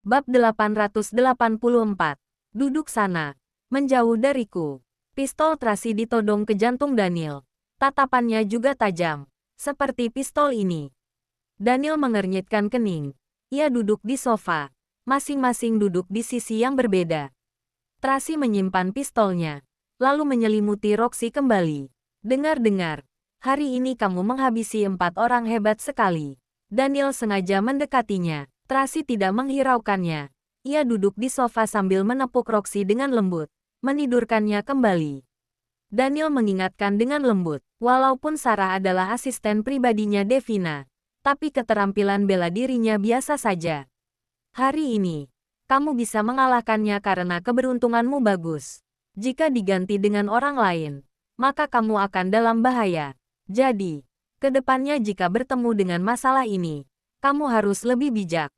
Bab 884. Duduk sana. Menjauh dariku. Pistol Tracy ditodong ke jantung Daniel. Tatapannya juga tajam. Seperti pistol ini. Daniel mengernyitkan kening. Ia duduk di sofa. Masing-masing duduk di sisi yang berbeda. Tracy menyimpan pistolnya. Lalu menyelimuti Roxy kembali. Dengar-dengar. Hari ini kamu menghabisi 4 orang hebat sekali. Daniel sengaja mendekatinya. Tracy tidak menghiraukannya. Ia duduk di sofa sambil menepuk Roxy dengan lembut. Menidurkannya kembali. Daniel mengingatkan dengan lembut. Walaupun Sarah adalah asisten pribadinya Devina. Tapi keterampilan bela dirinya biasa saja. Hari ini, kamu bisa mengalahkannya karena keberuntunganmu bagus. Jika diganti dengan orang lain, maka kamu akan dalam bahaya. Jadi, kedepannya jika bertemu dengan masalah ini, kamu harus lebih bijak.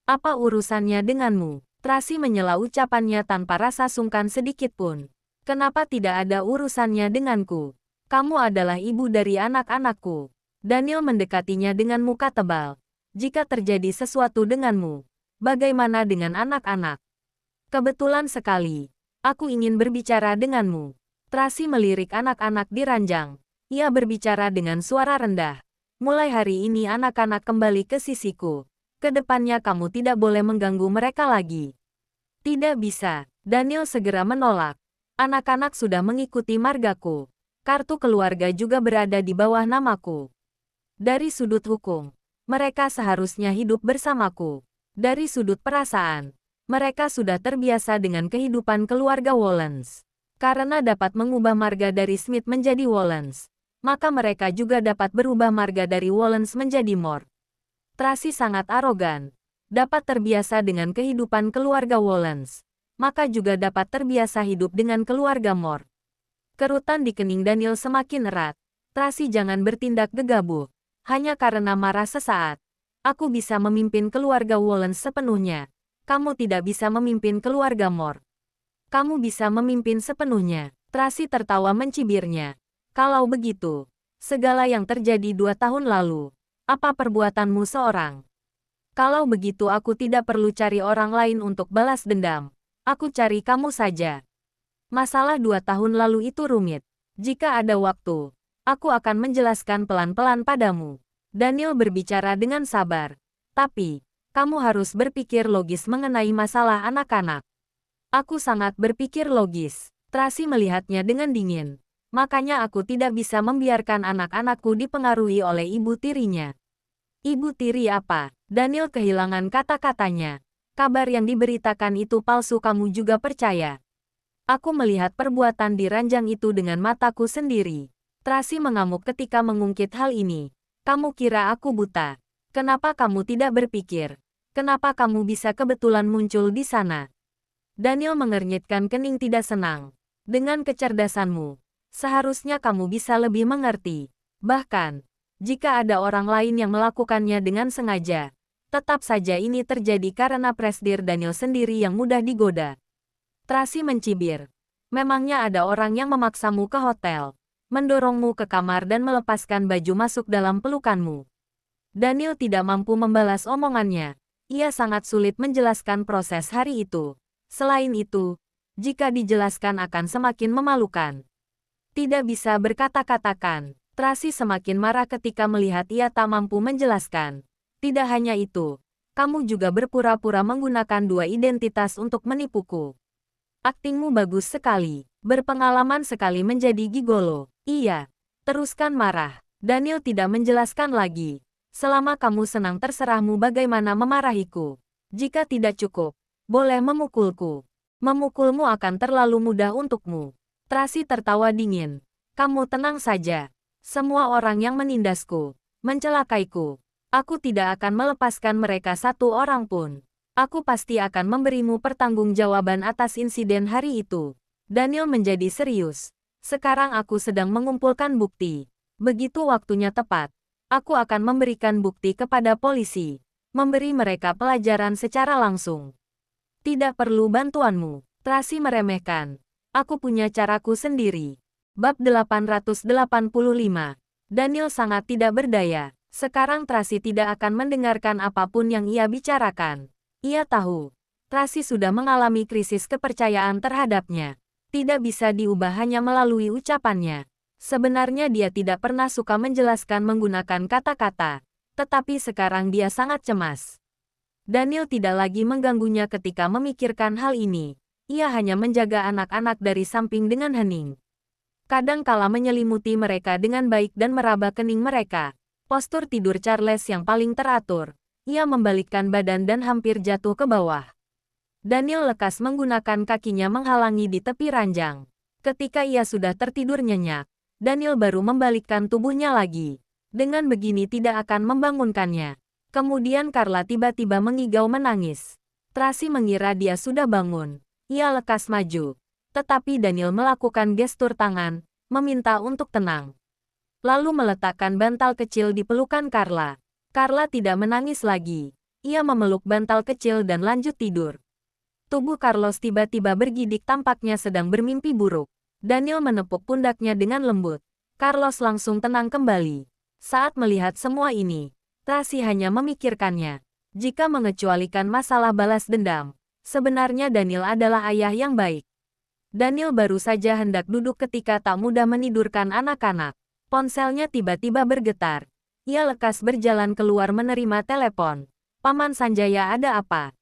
Apa urusannya denganmu? Tracy menyela ucapannya tanpa rasa sungkan sedikit pun. Kenapa tidak ada urusannya denganku? Kamu adalah ibu dari anak-anakku. Daniel mendekatinya dengan muka tebal. Jika terjadi sesuatu denganmu, bagaimana dengan anak-anak? Kebetulan sekali. Aku ingin berbicara denganmu. Tracy melirik anak-anak di ranjang. Ia berbicara dengan suara rendah. Mulai hari ini anak-anak kembali ke sisiku. Kedepannya kamu tidak boleh mengganggu mereka lagi. Tidak bisa. Daniel segera menolak. Anak-anak sudah mengikuti margaku. Kartu keluarga juga berada di bawah namaku. Dari sudut hukum, mereka seharusnya hidup bersamaku. Dari sudut perasaan, mereka sudah terbiasa dengan kehidupan keluarga Wollens. Karena dapat mengubah marga dari Smith menjadi Wollens, maka mereka juga dapat berubah marga dari Wollens menjadi Mort. Tracy sangat arogan. Dapat terbiasa dengan kehidupan keluarga Wollens, maka juga dapat terbiasa hidup dengan keluarga Mort. Kerutan di kening Daniel semakin erat. Tracy jangan bertindak gegabah. Hanya karena marah sesaat. Aku bisa memimpin keluarga Wollens sepenuhnya. Kamu tidak bisa memimpin keluarga Mort. Kamu bisa memimpin sepenuhnya. Tracy tertawa mencibirnya. Kalau begitu, segala yang terjadi 2 tahun lalu, apa perbuatanmu seorang? Kalau begitu aku tidak perlu cari orang lain untuk balas dendam. Aku cari kamu saja. Masalah 2 tahun lalu itu rumit. Jika ada waktu, aku akan menjelaskan pelan-pelan padamu. Daniel berbicara dengan sabar. Tapi, kamu harus berpikir logis mengenai masalah anak-anak. Aku sangat berpikir logis. Tracy melihatnya dengan dingin. Makanya aku tidak bisa membiarkan anak-anakku dipengaruhi oleh ibu tirinya. Ibu tiri apa? Daniel kehilangan kata-katanya. Kabar yang diberitakan itu palsu, kamu juga percaya? Aku melihat perbuatan di ranjang itu dengan mataku sendiri. Tracy mengamuk ketika mengungkit hal ini. Kamu kira aku buta? Kenapa kamu tidak berpikir? Kenapa kamu bisa kebetulan muncul di sana? Daniel mengernyitkan kening tidak senang. Dengan kecerdasanmu, seharusnya kamu bisa lebih mengerti. Bahkan, jika ada orang lain yang melakukannya dengan sengaja, tetap saja ini terjadi karena presdir Daniel sendiri yang mudah digoda. Tracy mencibir. Memangnya ada orang yang memaksamu ke hotel, mendorongmu ke kamar dan melepaskan baju masuk dalam pelukanmu? Daniel tidak mampu membalas omongannya. Ia sangat sulit menjelaskan proses hari itu. Selain itu, jika dijelaskan akan semakin memalukan. Tidak bisa berkata-katakan. Tracy semakin marah ketika melihat ia tak mampu menjelaskan. Tidak hanya itu, kamu juga berpura-pura menggunakan 2 identitas untuk menipuku. Aktingmu bagus sekali. Berpengalaman sekali menjadi gigolo. Iya. Teruskan marah. Daniel tidak menjelaskan lagi. Selama kamu senang terserahmu bagaimana memarahiku. Jika tidak cukup, boleh memukulku. Memukulmu akan terlalu mudah untukmu. Tracy tertawa dingin. Kamu tenang saja. Semua orang yang menindasku, mencelakaiku, aku tidak akan melepaskan mereka 1 orang pun. Aku pasti akan memberimu pertanggungjawaban atas insiden hari itu. Daniel menjadi serius. Sekarang aku sedang mengumpulkan bukti. Begitu waktunya tepat, aku akan memberikan bukti kepada polisi. Memberi mereka pelajaran secara langsung. Tidak perlu bantuanmu. Tracy meremehkan. Aku punya caraku sendiri. Bab 885. Daniel sangat tidak berdaya. Sekarang Tracy tidak akan mendengarkan apapun yang ia bicarakan. Ia tahu, Tracy sudah mengalami krisis kepercayaan terhadapnya. Tidak bisa diubah hanya melalui ucapannya. Sebenarnya dia tidak pernah suka menjelaskan menggunakan kata-kata, tetapi sekarang dia sangat cemas. Daniel tidak lagi mengganggunya ketika memikirkan hal ini. Ia hanya menjaga anak-anak dari samping dengan hening. Kadang kala menyelimuti mereka dengan baik dan meraba kening mereka. Postur tidur Charles yang paling teratur. Ia membalikkan badan dan hampir jatuh ke bawah. Daniel lekas menggunakan kakinya menghalangi di tepi ranjang. Ketika ia sudah tertidur nyenyak, Daniel baru membalikkan tubuhnya lagi. Dengan begini tidak akan membangunkannya. Kemudian Carla tiba-tiba mengigau menangis. Tracy mengira dia sudah bangun. Ia lekas maju. Tetapi Daniel melakukan gestur tangan, meminta untuk tenang. Lalu meletakkan bantal kecil di pelukan Carla. Carla tidak menangis lagi. Ia memeluk bantal kecil dan lanjut tidur. Tubuh Carlos tiba-tiba bergidik, tampaknya sedang bermimpi buruk. Daniel menepuk pundaknya dengan lembut. Carlos langsung tenang kembali. Saat melihat semua ini, Tracy hanya memikirkannya. Jika mengecualikan masalah balas dendam, sebenarnya Daniel adalah ayah yang baik. Daniel baru saja hendak duduk ketika tak mudah menidurkan anak-anak. Ponselnya tiba-tiba bergetar. Ia lekas berjalan keluar menerima telepon. Paman Sanjaya, ada apa?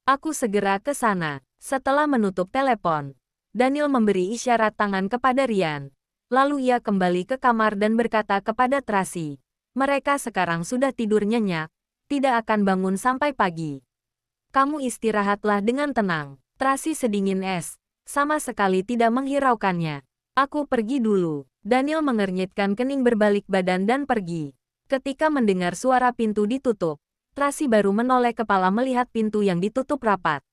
Aku segera ke sana. Setelah menutup telepon, Daniel memberi isyarat tangan kepada Ryan. Lalu ia kembali ke kamar dan berkata kepada Tracy, mereka sekarang sudah tidur nyenyak, tidak akan bangun sampai pagi. Kamu istirahatlah dengan tenang. Tracy sedingin es, sama sekali tidak menghiraukannya. Aku pergi dulu. Daniel mengernyitkan kening, berbalik badan dan pergi. Ketika mendengar suara pintu ditutup, Tracy baru menoleh kepala melihat pintu yang ditutup rapat.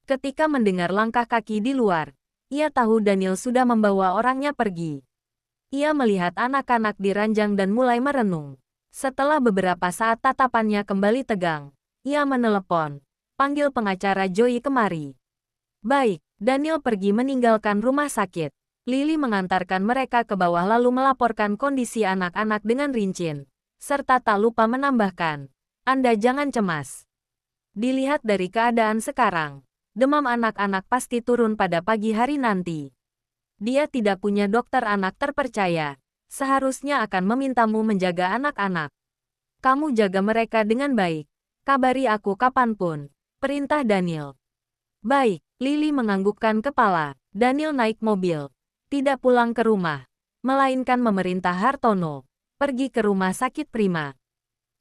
Ketika mendengar langkah kaki di luar, ia tahu Daniel sudah membawa orangnya pergi. Ia melihat anak-anak di ranjang dan mulai merenung. Setelah beberapa saat tatapannya kembali tegang, ia menelepon, panggil pengacara Joey kemari. Baik, Daniel pergi meninggalkan rumah sakit. Lily mengantarkan mereka ke bawah lalu melaporkan kondisi anak-anak dengan rinci, serta tak lupa menambahkan, Anda jangan cemas. Dilihat dari keadaan sekarang, demam anak-anak pasti turun pada pagi hari nanti. Dia tidak punya dokter anak terpercaya. Seharusnya akan memintamu menjaga anak-anak. Kamu jaga mereka dengan baik. Kabari aku kapanpun. Perintah Daniel. Baik, Lily menganggukkan kepala. Daniel naik mobil. Tidak pulang ke rumah, melainkan memerintah Hartono pergi ke rumah sakit Prima.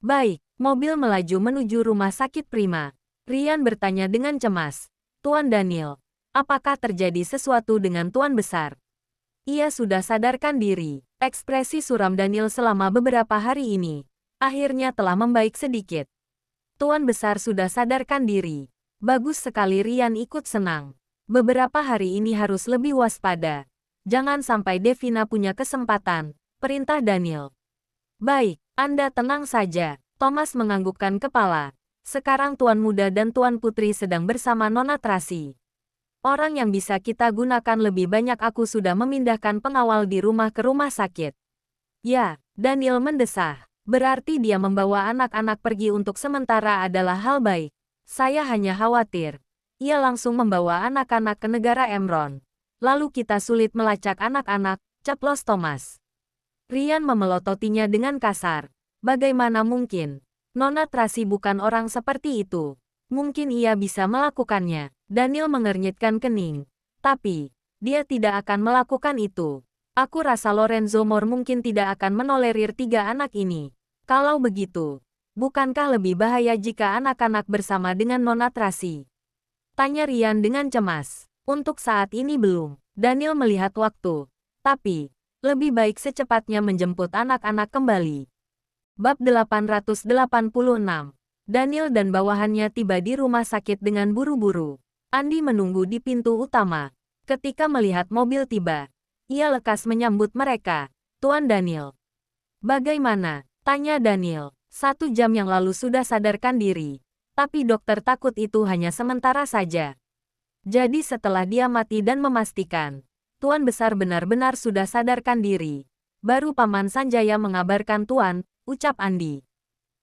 Baik. Mobil melaju menuju rumah sakit Prima. Ryan bertanya dengan cemas. Tuan Daniel, apakah terjadi sesuatu dengan Tuan Besar? Ia sudah sadarkan diri. Ekspresi suram Daniel selama beberapa hari ini akhirnya telah membaik sedikit. Tuan Besar sudah sadarkan diri. Bagus sekali, Ryan ikut senang. Beberapa hari ini harus lebih waspada. Jangan sampai Devina punya kesempatan, perintah Daniel. Baik, Anda tenang saja. Thomas menganggukkan kepala. Sekarang Tuan Muda dan Tuan Putri sedang bersama Nona Tracy. Orang yang bisa kita gunakan lebih banyak. Aku sudah memindahkan pengawal di rumah ke rumah sakit. Ya, Daniel mendesah. Berarti dia membawa anak-anak pergi untuk sementara adalah hal baik. Saya hanya khawatir. Ia langsung membawa anak-anak ke negara Emron. Lalu kita sulit melacak anak-anak, ceplos Thomas. Ryan memelototinya dengan kasar. Bagaimana mungkin? Nona Tracy bukan orang seperti itu. Mungkin ia bisa melakukannya. Daniel mengernyitkan kening. Tapi, dia tidak akan melakukan itu. Aku rasa Lorenzo Moore mungkin tidak akan menolerir 3 anak ini. Kalau begitu, bukankah lebih bahaya jika anak-anak bersama dengan Nona Tracy? Tanya Ryan dengan cemas. Untuk saat ini belum. Daniel melihat waktu. Tapi, lebih baik secepatnya menjemput anak-anak kembali. Bab 886. Daniel dan bawahannya tiba di rumah sakit dengan buru-buru. Andy menunggu di pintu utama. Ketika melihat mobil tiba, ia lekas menyambut mereka. Tuan Daniel. Bagaimana? Tanya Daniel. 1 jam yang lalu sudah sadarkan diri. Tapi dokter takut itu hanya sementara saja. Jadi setelah dia mati dan memastikan Tuan Besar benar-benar sudah sadarkan diri, baru Paman Sanjaya mengabarkan Tuan, ucap Andy.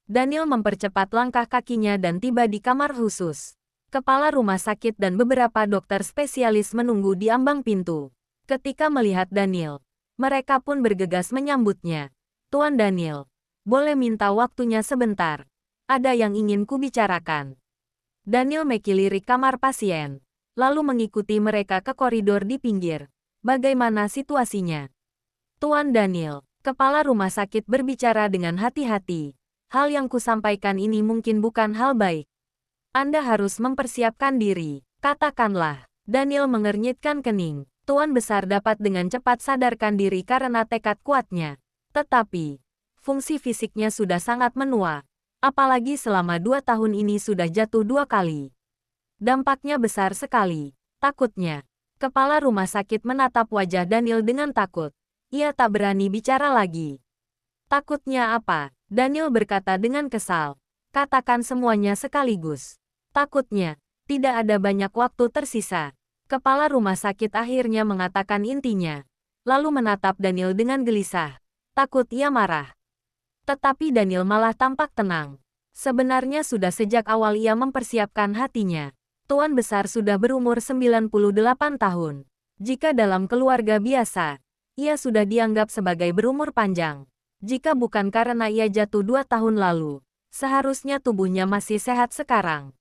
Daniel mempercepat langkah kakinya dan tiba di kamar khusus. Kepala rumah sakit dan beberapa dokter spesialis menunggu di ambang pintu. Ketika melihat Daniel, mereka pun bergegas menyambutnya. Tuan Daniel, boleh minta waktunya sebentar. Ada yang ingin kubicarakan. Daniel mengelilingi kamar pasien, lalu mengikuti mereka ke koridor di pinggir. Bagaimana situasinya? Tuan Daniel, kepala rumah sakit berbicara dengan hati-hati. Hal yang kusampaikan ini mungkin bukan hal baik. Anda harus mempersiapkan diri. Katakanlah, Daniel mengernyitkan kening. Tuan besar dapat dengan cepat sadarkan diri karena tekad kuatnya. Tetapi, fungsi fisiknya sudah sangat menua. Apalagi selama 2 tahun ini sudah jatuh 2 kali. Dampaknya besar sekali. Takutnya, kepala rumah sakit menatap wajah Daniel dengan takut. Ia tak berani bicara lagi. Takutnya apa? Daniel berkata dengan kesal. Katakan semuanya sekaligus. Takutnya, tidak ada banyak waktu tersisa. Kepala rumah sakit akhirnya mengatakan intinya. Lalu menatap Daniel dengan gelisah. Takut ia marah. Tetapi Daniel malah tampak tenang. Sebenarnya sudah sejak awal ia mempersiapkan hatinya. Tuan besar sudah berumur 98 tahun. Jika dalam keluarga biasa, ia sudah dianggap sebagai berumur panjang. Jika bukan karena ia jatuh 2 tahun lalu, seharusnya tubuhnya masih sehat sekarang.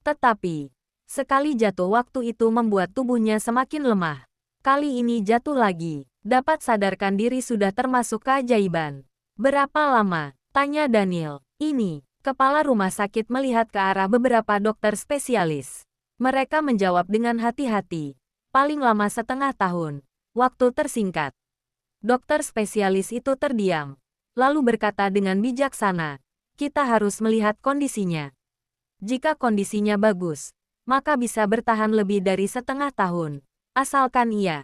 Tetapi, sekali jatuh waktu itu membuat tubuhnya semakin lemah. Kali ini jatuh lagi. Dapat sadarkan diri sudah termasuk keajaiban. Berapa lama? Tanya Daniel. Ini, kepala rumah sakit melihat ke arah beberapa dokter spesialis. Mereka menjawab dengan hati-hati. Paling lama setengah tahun. Waktu tersingkat. Dokter spesialis itu terdiam. Lalu berkata dengan bijaksana. Kita harus melihat kondisinya. Jika kondisinya bagus, maka bisa bertahan lebih dari setengah tahun. Asalkan ia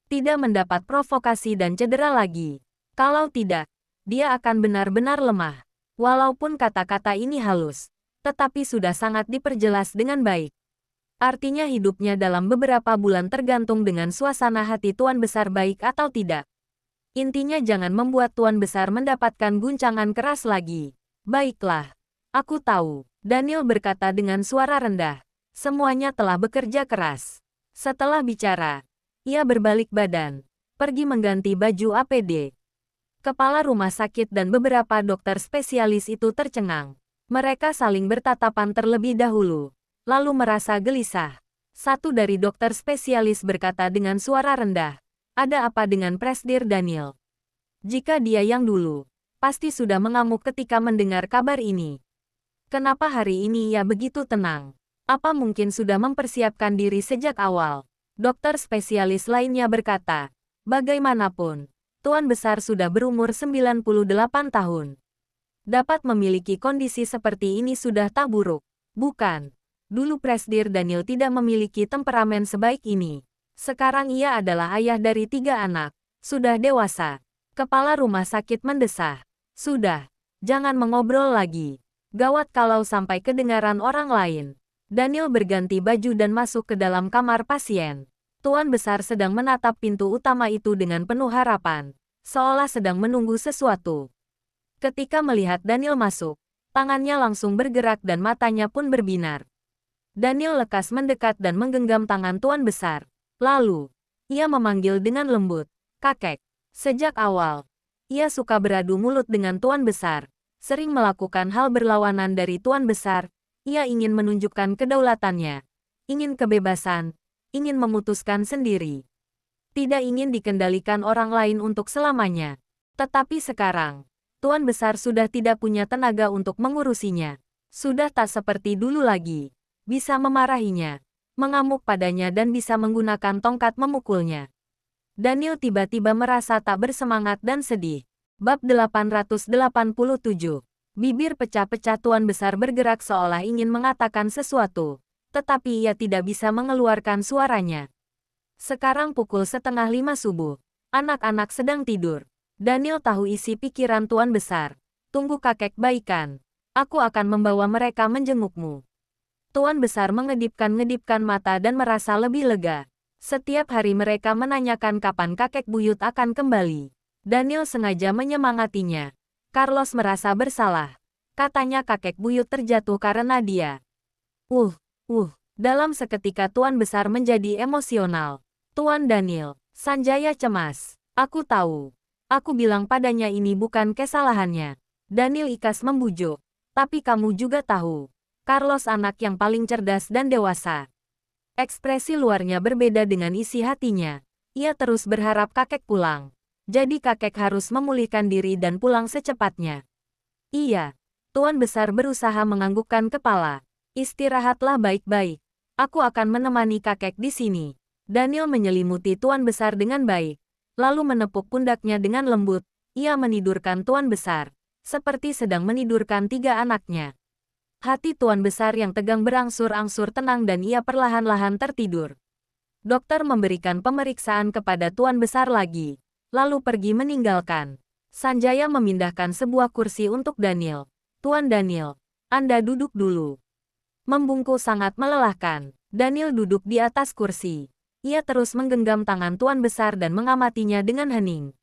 tidak mendapat provokasi dan cedera lagi. Kalau tidak, dia akan benar-benar lemah. Walaupun kata-kata ini halus, tetapi sudah sangat diperjelas dengan baik. Artinya hidupnya dalam beberapa bulan tergantung dengan suasana hati Tuan Besar baik atau tidak. Intinya jangan membuat Tuan Besar mendapatkan guncangan keras lagi. Baiklah, aku tahu, Daniel berkata dengan suara rendah. Semuanya telah bekerja keras. Setelah bicara, ia berbalik badan, pergi mengganti baju APD. Kepala rumah sakit dan beberapa dokter spesialis itu tercengang. Mereka saling bertatapan terlebih dahulu, lalu merasa gelisah. Satu dari dokter spesialis berkata dengan suara rendah, ada apa dengan Presdir Daniel? Jika dia yang dulu, pasti sudah mengamuk ketika mendengar kabar ini. Kenapa hari ini ia begitu tenang? Apa mungkin sudah mempersiapkan diri sejak awal? Dokter spesialis lainnya berkata, bagaimanapun, Tuan Besar sudah berumur 98 tahun. Dapat memiliki kondisi seperti ini sudah tak buruk. Bukan. Dulu Presdir Daniel tidak memiliki temperamen sebaik ini. Sekarang ia adalah ayah dari 3 anak. Sudah dewasa. Kepala rumah sakit mendesah. Sudah. Jangan mengobrol lagi. Gawat kalau sampai kedengaran orang lain. Daniel berganti baju dan masuk ke dalam kamar pasien. Tuan Besar sedang menatap pintu utama itu dengan penuh harapan. Seolah sedang menunggu sesuatu. Ketika melihat Daniel masuk, tangannya langsung bergerak dan matanya pun berbinar. Daniel lekas mendekat dan menggenggam tangan Tuan Besar. Lalu, ia memanggil dengan lembut, "Kakek." Sejak awal, ia suka beradu mulut dengan Tuan Besar, sering melakukan hal berlawanan dari Tuan Besar. Ia ingin menunjukkan kedaulatannya, ingin kebebasan, ingin memutuskan sendiri. Tidak ingin dikendalikan orang lain untuk selamanya. Tetapi sekarang, Tuan Besar sudah tidak punya tenaga untuk mengurusinya. Sudah tak seperti dulu lagi. Bisa memarahinya, mengamuk padanya dan bisa menggunakan tongkat memukulnya. Daniel tiba-tiba merasa tak bersemangat dan sedih. Bab 887. Bibir pecah-pecah Tuan Besar bergerak seolah ingin mengatakan sesuatu, tetapi ia tidak bisa mengeluarkan suaranya. Sekarang pukul 4:30 subuh. Anak-anak sedang tidur. Daniel tahu isi pikiran Tuan Besar. Tunggu kakek baikan. Aku akan membawa mereka menjengukmu. Tuan Besar mengedip-ngedipkan mata dan merasa lebih lega. Setiap hari mereka menanyakan kapan kakek buyut akan kembali. Daniel sengaja menyemangatinya. Carlos merasa bersalah. Katanya kakek buyut terjatuh karena dia. Dalam seketika Tuan Besar menjadi emosional. Tuan Daniel, Sanjaya cemas. Aku tahu. Aku bilang padanya ini bukan kesalahannya. Daniel ikhlas membujuk. Tapi kamu juga tahu. Carlos anak yang paling cerdas dan dewasa. Ekspresi luarnya berbeda dengan isi hatinya. Ia terus berharap kakek pulang. Jadi kakek harus memulihkan diri dan pulang secepatnya. Iya. Tuan Besar berusaha menganggukkan kepala. Istirahatlah baik-baik. Aku akan menemani kakek di sini. Daniel menyelimuti Tuan Besar dengan baik. Lalu menepuk pundaknya dengan lembut. Ia menidurkan Tuan Besar. Seperti sedang menidurkan 3 anaknya. Hati Tuan Besar yang tegang berangsur-angsur tenang dan ia perlahan-lahan tertidur. Dokter memberikan pemeriksaan kepada Tuan Besar lagi. Lalu pergi meninggalkan. Sanjaya memindahkan sebuah kursi untuk Daniel. Tuan Daniel, Anda duduk dulu. Membungkuk sangat melelahkan. Daniel duduk di atas kursi. Ia terus menggenggam tangan Tuan Besar dan mengamatinya dengan hening.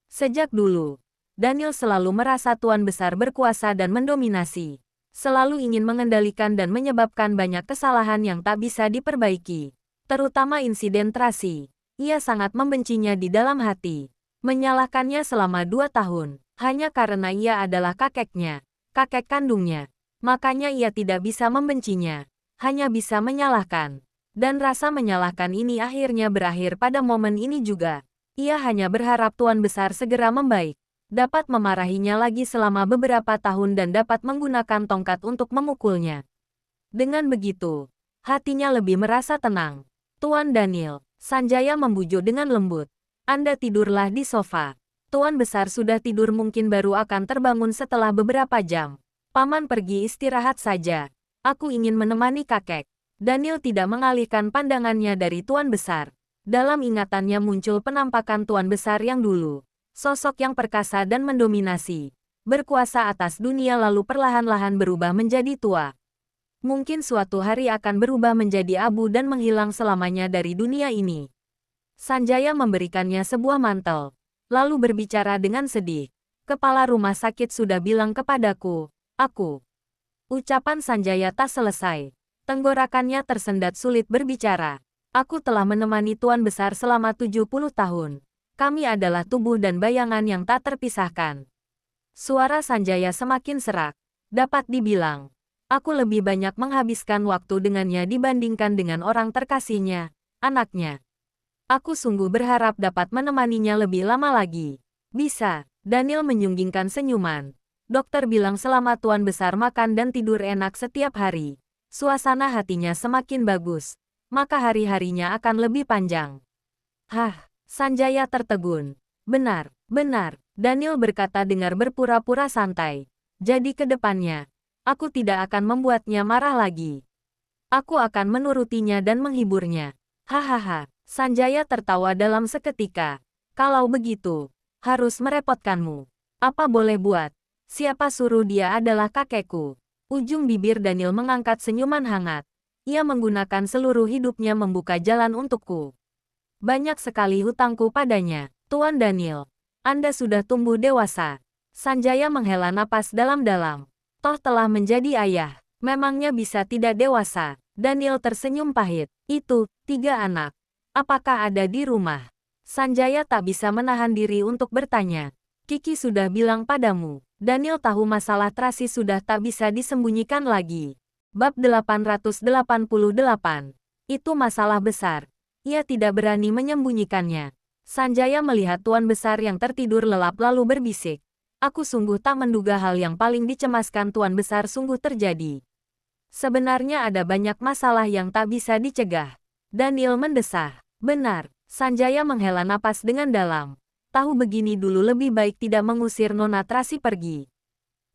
Sejak dulu, Daniel selalu merasa Tuan Besar berkuasa dan mendominasi. Selalu ingin mengendalikan dan menyebabkan banyak kesalahan yang tak bisa diperbaiki. Terutama insiden Tracy. Ia sangat membencinya di dalam hati. Menyalahkannya selama 2 tahun. Hanya karena ia adalah kakeknya. Kakek kandungnya. Makanya ia tidak bisa membencinya. Hanya bisa menyalahkan. Dan rasa menyalahkan ini akhirnya berakhir pada momen ini juga. Ia hanya berharap Tuan Besar segera membaik. Dapat memarahinya lagi selama beberapa tahun dan dapat menggunakan tongkat untuk memukulnya. Dengan begitu, hatinya lebih merasa tenang. Tuan Daniel, Sanjaya membujuk dengan lembut. Anda tidurlah di sofa. Tuan Besar sudah tidur mungkin baru akan terbangun setelah beberapa jam. Paman pergi istirahat saja. Aku ingin menemani kakek. Daniel tidak mengalihkan pandangannya dari Tuan Besar. Dalam ingatannya muncul penampakan Tuan Besar yang dulu. Sosok yang perkasa dan mendominasi. Berkuasa atas dunia lalu perlahan-lahan berubah menjadi tua. Mungkin suatu hari akan berubah menjadi abu dan menghilang selamanya dari dunia ini. Sanjaya memberikannya sebuah mantel. Lalu berbicara dengan sedih. Kepala rumah sakit sudah bilang kepadaku. Aku. Ucapan Sanjaya tak selesai. Tenggorokannya tersendat sulit berbicara. Aku telah menemani Tuan Besar selama 70 tahun. Kami adalah tubuh dan bayangan yang tak terpisahkan. Suara Sanjaya semakin serak. Dapat dibilang, aku lebih banyak menghabiskan waktu dengannya dibandingkan dengan orang terkasihnya, anaknya. Aku sungguh berharap dapat menemaninya lebih lama lagi. Bisa, Daniel menyunggingkan senyuman. Dokter bilang selama Tuan Besar makan dan tidur enak setiap hari, suasana hatinya semakin bagus, maka hari-harinya akan lebih panjang. Sanjaya tertegun. Benar, Daniel berkata dengar berpura-pura santai. Jadi ke depannya, aku tidak akan membuatnya marah lagi. Aku akan menurutinya dan menghiburnya. Hahaha, Sanjaya tertawa dalam seketika. Kalau begitu, harus merepotkanmu. Apa boleh buat? Siapa suruh dia adalah kakekku? Ujung bibir Daniel mengangkat senyuman hangat. Ia menggunakan seluruh hidupnya membuka jalan untukku. Banyak sekali hutangku padanya. Tuan Daniel, Anda sudah tumbuh dewasa. Sanjaya menghela napas dalam-dalam. Toh telah menjadi ayah. Memangnya bisa tidak dewasa? Daniel tersenyum pahit. Itu, 3 anak. Apakah ada di rumah? Sanjaya tak bisa menahan diri untuk bertanya. Kiki sudah bilang padamu. Daniel tahu masalah Tracy sudah tak bisa disembunyikan lagi. Bab 888. Itu masalah besar. Ia tidak berani menyembunyikannya. Sanjaya melihat Tuan Besar yang tertidur lelap lalu berbisik. Aku sungguh tak menduga hal yang paling dicemaskan Tuan Besar sungguh terjadi. Sebenarnya ada banyak masalah yang tak bisa dicegah. Daniel mendesah. Benar, Sanjaya menghela napas dengan dalam. Tahu begini dulu lebih baik tidak mengusir Nona Tracy pergi.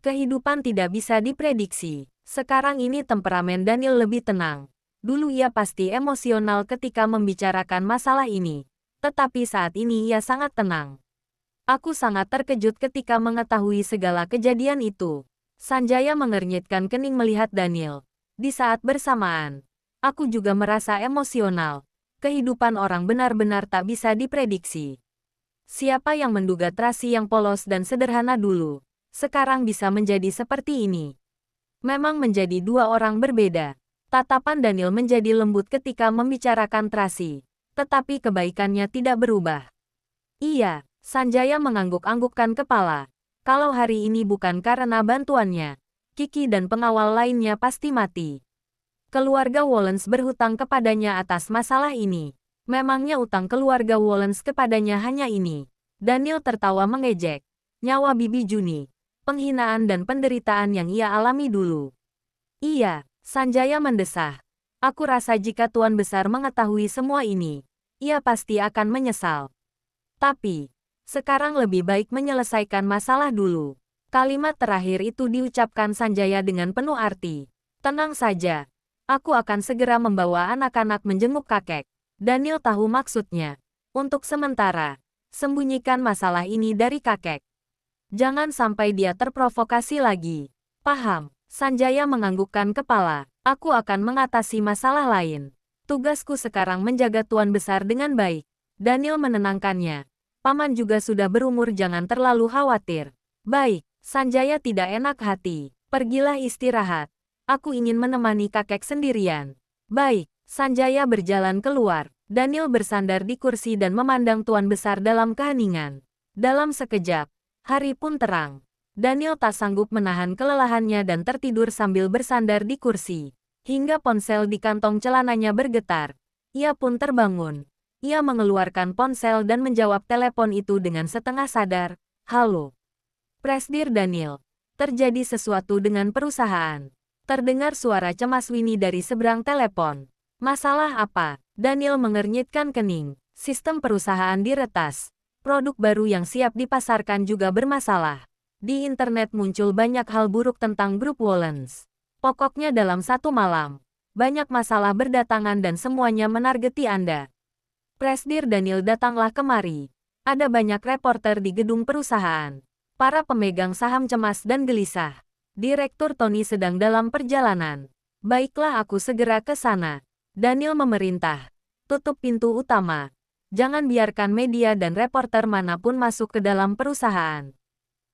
Kehidupan tidak bisa diprediksi. Sekarang ini temperamen Daniel lebih tenang. Dulu ia pasti emosional ketika membicarakan masalah ini. Tetapi saat ini ia sangat tenang. Aku sangat terkejut ketika mengetahui segala kejadian itu. Sanjaya mengernyitkan kening melihat Daniel. Di saat bersamaan, aku juga merasa emosional. Kehidupan orang benar-benar tak bisa diprediksi. Siapa yang menduga Tracy yang polos dan sederhana dulu, sekarang bisa menjadi seperti ini. Memang menjadi dua orang berbeda. Tatapan Daniel menjadi lembut ketika membicarakan Tracy, tetapi kebaikannya tidak berubah. Iya, Sanjaya mengangguk-anggukkan kepala. Kalau hari ini bukan karena bantuannya, Kiki dan pengawal lainnya pasti mati. Keluarga Wallens berhutang kepadanya atas masalah ini. Memangnya utang keluarga Wallens kepadanya hanya ini? Daniel tertawa mengejek. Nyawa Bibi Juni, penghinaan dan penderitaan yang ia alami dulu. Iya, Sanjaya mendesah. Aku rasa jika Tuan Besar mengetahui semua ini, ia pasti akan menyesal. Tapi, sekarang lebih baik menyelesaikan masalah dulu. Kalimat terakhir itu diucapkan Sanjaya dengan penuh arti. Tenang saja. Aku akan segera membawa anak-anak menjenguk kakek. Daniel tahu maksudnya. Untuk sementara, sembunyikan masalah ini dari kakek. Jangan sampai dia terprovokasi lagi. Paham? Sanjaya menganggukkan kepala. Aku akan mengatasi masalah lain. Tugasku sekarang menjaga Tuan Besar dengan baik. Daniel menenangkannya. Paman juga sudah berumur, jangan terlalu khawatir. Baik, Sanjaya tidak enak hati. Pergilah istirahat. Aku ingin menemani kakek sendirian. Baik, Sanjaya berjalan keluar. Daniel bersandar di kursi dan memandang Tuan Besar dalam keheningan. Dalam sekejap, hari pun terang. Daniel tak sanggup menahan kelelahannya dan tertidur sambil bersandar di kursi. Hingga ponsel di kantong celananya bergetar. Ia pun terbangun. Ia mengeluarkan ponsel dan menjawab telepon itu dengan setengah sadar. Halo. Presdir Daniel. Terjadi sesuatu dengan perusahaan. Terdengar suara cemas Winnie dari seberang telepon. Masalah apa? Daniel mengernyitkan kening. Sistem perusahaan diretas. Produk baru yang siap dipasarkan juga bermasalah. Di internet muncul banyak hal buruk tentang grup Wallens. Pokoknya dalam satu malam, banyak masalah berdatangan dan semuanya menargeti Anda. Presdir Daniel datanglah kemari. Ada banyak reporter di gedung perusahaan. Para pemegang saham cemas dan gelisah. Direktur Tony sedang dalam perjalanan. Baiklah, aku segera ke sana. Daniel memerintah. Tutup pintu utama. Jangan biarkan media dan reporter manapun masuk ke dalam perusahaan.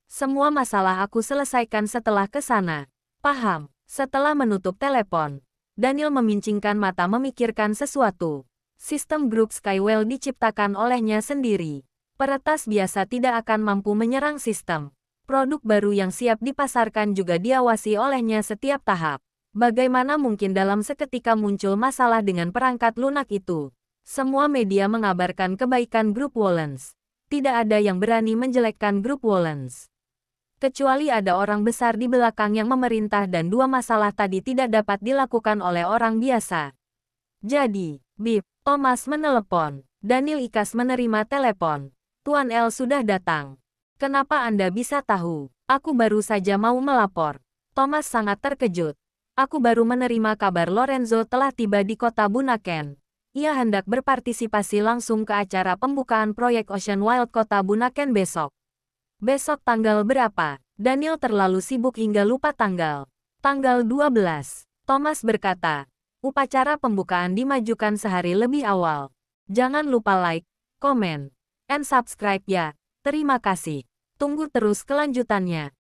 Semua masalah aku selesaikan setelah ke sana. Paham? Setelah menutup telepon, Daniel memincingkan mata memikirkan sesuatu. Sistem grup Skywell diciptakan olehnya sendiri. Peretas biasa tidak akan mampu menyerang sistem. Produk baru yang siap dipasarkan juga diawasi olehnya setiap tahap. Bagaimana mungkin dalam seketika muncul masalah dengan perangkat lunak itu? Semua media mengabarkan kebaikan grup Wallens. Tidak ada yang berani menjelekkan grup Wallens. Kecuali ada orang besar di belakang yang memerintah dan dua masalah tadi tidak dapat dilakukan oleh orang biasa. Jadi, Bip, Thomas menelepon. Daniel ikhlas menerima telepon. Tuan L sudah datang. Kenapa Anda bisa tahu? Aku baru saja mau melapor. Thomas sangat terkejut. Aku baru menerima kabar Lorenzo telah tiba di kota Bunaken. Ia hendak berpartisipasi langsung ke acara pembukaan proyek Ocean Wild kota Bunaken besok. Besok tanggal berapa? Daniel terlalu sibuk hingga lupa tanggal. Tanggal 12. Thomas berkata. Upacara pembukaan dimajukan sehari lebih awal. Jangan lupa like, komen, and subscribe ya. Terima kasih. Tunggu terus kelanjutannya.